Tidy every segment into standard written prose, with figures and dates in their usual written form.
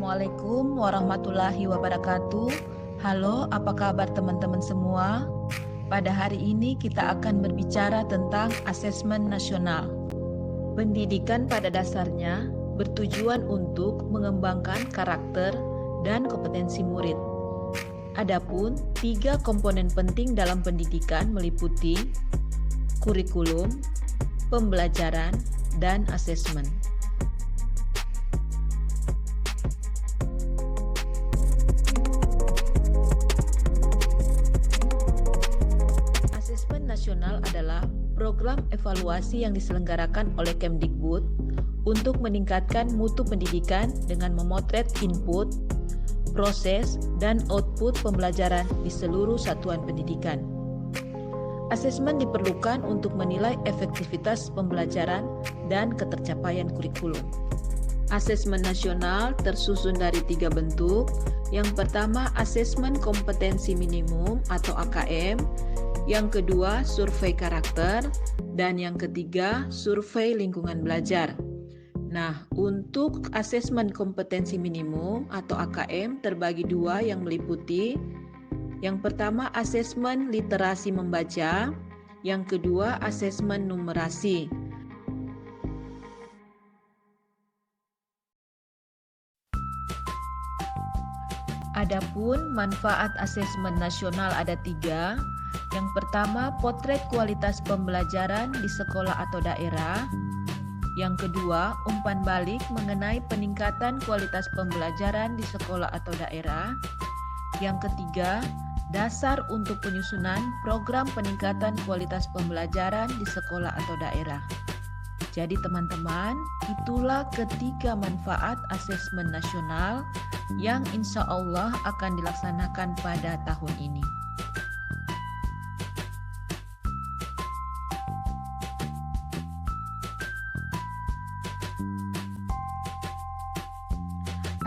Assalamualaikum warahmatullahi wabarakatuh. Halo, apa kabar teman-teman semua? Pada hari ini kita akan berbicara tentang asesmen nasional. Pendidikan pada dasarnya bertujuan untuk mengembangkan karakter dan kompetensi murid. Adapun 3 komponen penting dalam pendidikan meliputi kurikulum, pembelajaran, dan asesmen. Asesmen nasional adalah program evaluasi yang diselenggarakan oleh Kemdikbud untuk meningkatkan mutu pendidikan dengan memotret input, proses, dan output pembelajaran di seluruh satuan pendidikan. Asesmen diperlukan untuk menilai efektivitas pembelajaran dan ketercapaian kurikulum. Asesmen nasional tersusun dari 3 bentuk. Yang pertama, asesmen kompetensi minimum atau AKM. Yang kedua, survei karakter. Dan yang ketiga, survei lingkungan belajar. Nah, untuk asesmen kompetensi minimum atau AKM terbagi 2 yang meliputi: yang pertama, asesmen literasi membaca. Yang kedua, asesmen numerasi. Adapun manfaat asesmen nasional ada 3. Yang pertama, potret kualitas pembelajaran di sekolah atau daerah. Yang kedua, umpan balik mengenai peningkatan kualitas pembelajaran di sekolah atau daerah. Yang ketiga, dasar untuk penyusunan program peningkatan kualitas pembelajaran di sekolah atau daerah. Jadi teman-teman, itulah ketiga manfaat asesmen nasional yang insya Allah akan dilaksanakan pada tahun ini.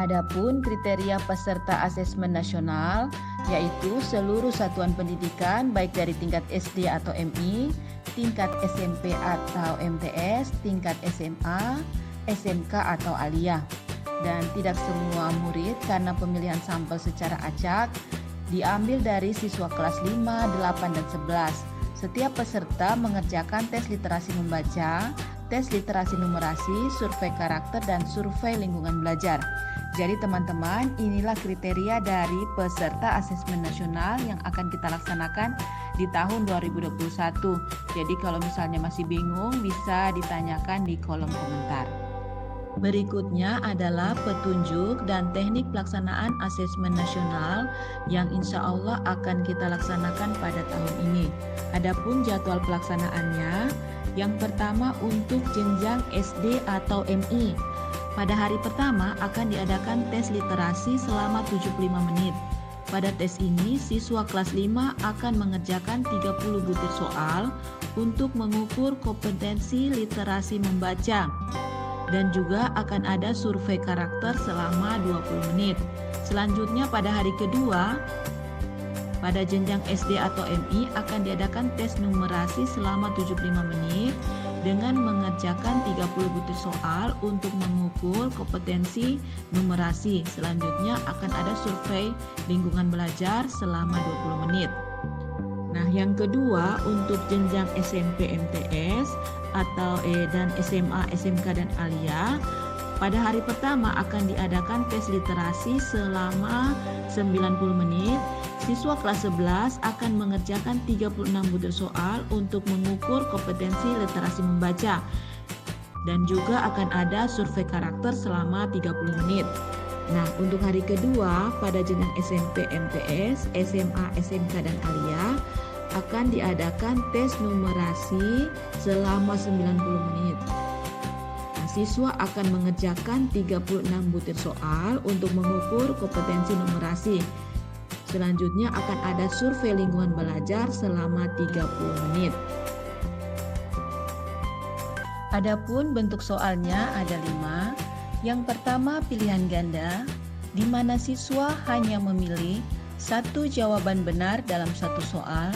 Adapun kriteria peserta asesmen nasional yaitu seluruh satuan pendidikan baik dari tingkat SD atau MI, tingkat SMP atau MTS, tingkat SMA, SMK atau aliyah. Dan tidak semua murid karena pemilihan sampel secara acak diambil dari siswa kelas 5, 8, dan 11. Setiap peserta mengerjakan tes literasi membaca, tes literasi numerasi, survei karakter, dan survei lingkungan belajar. Jadi teman-teman, inilah kriteria dari peserta asesmen nasional yang akan kita laksanakan di tahun 2021. Jadi kalau misalnya masih bingung, bisa ditanyakan di kolom komentar. Berikutnya adalah petunjuk dan teknik pelaksanaan asesmen nasional yang insya Allah akan kita laksanakan pada tahun ini. Adapun jadwal pelaksanaannya, yang pertama untuk jenjang SD atau MI. Pada hari pertama akan diadakan tes literasi selama 75 menit. Pada tes ini, siswa kelas 5 akan mengerjakan 30 butir soal untuk mengukur kompetensi literasi membaca. Dan juga akan ada survei karakter selama 20 menit. Selanjutnya pada hari kedua, pada jenjang SD atau MI akan diadakan tes numerasi selama 75 menit dengan mengerjakan 30 butir soal untuk mengukur kompetensi numerasi. Selanjutnya akan ada survei lingkungan belajar selama 20 menit. Nah, yang kedua untuk jenjang SMP MTS atau dan SMA, SMK, dan aliyah, pada hari pertama akan diadakan tes literasi selama 90 menit. Siswa kelas 11 akan mengerjakan 36 butir soal untuk mengukur kompetensi literasi membaca. Dan juga akan ada survei karakter selama 30 menit. Nah, untuk hari kedua pada jenjang SMP MTS, SMA, SMK, dan aliyah akan diadakan tes numerasi selama 90 menit. Siswa akan mengerjakan 36 butir soal untuk mengukur kompetensi numerasi. Selanjutnya akan ada survei lingkungan belajar selama 30 menit. Adapun bentuk soalnya ada 5. Yang pertama pilihan ganda, di mana siswa hanya memilih satu jawaban benar dalam satu soal.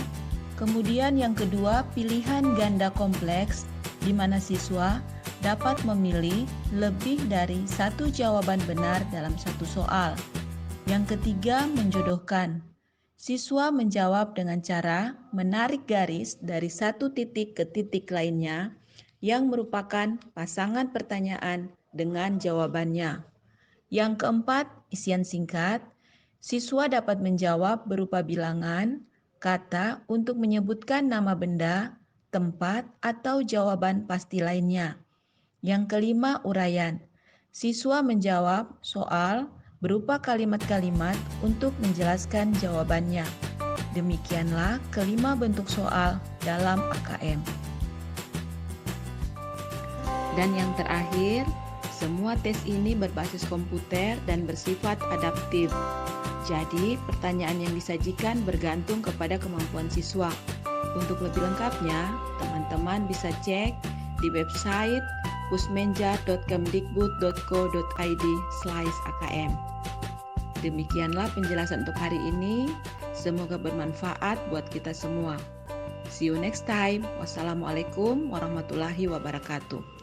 Kemudian yang kedua pilihan ganda kompleks, di mana siswa dapat memilih lebih dari satu jawaban benar dalam satu soal. Yang ketiga, menjodohkan. Siswa menjawab dengan cara menarik garis dari satu titik ke titik lainnya yang merupakan pasangan pertanyaan dengan jawabannya. Yang keempat, isian singkat. Siswa dapat menjawab berupa bilangan, kata untuk menyebutkan nama benda, tempat, atau jawaban pasti lainnya. Yang kelima, uraian. Siswa menjawab soal berupa kalimat-kalimat untuk menjelaskan jawabannya. Demikianlah kelima bentuk soal dalam AKM. Dan yang terakhir, semua tes ini berbasis komputer dan bersifat adaptif. Jadi, pertanyaan yang disajikan bergantung kepada kemampuan siswa. Untuk lebih lengkapnya, teman-teman bisa cek di website pusmenja.kemdikbud.co.id/akm. Demikianlah penjelasan untuk hari ini. Semoga bermanfaat buat kita semua. See you next time. Wassalamualaikum warahmatullahi wabarakatuh.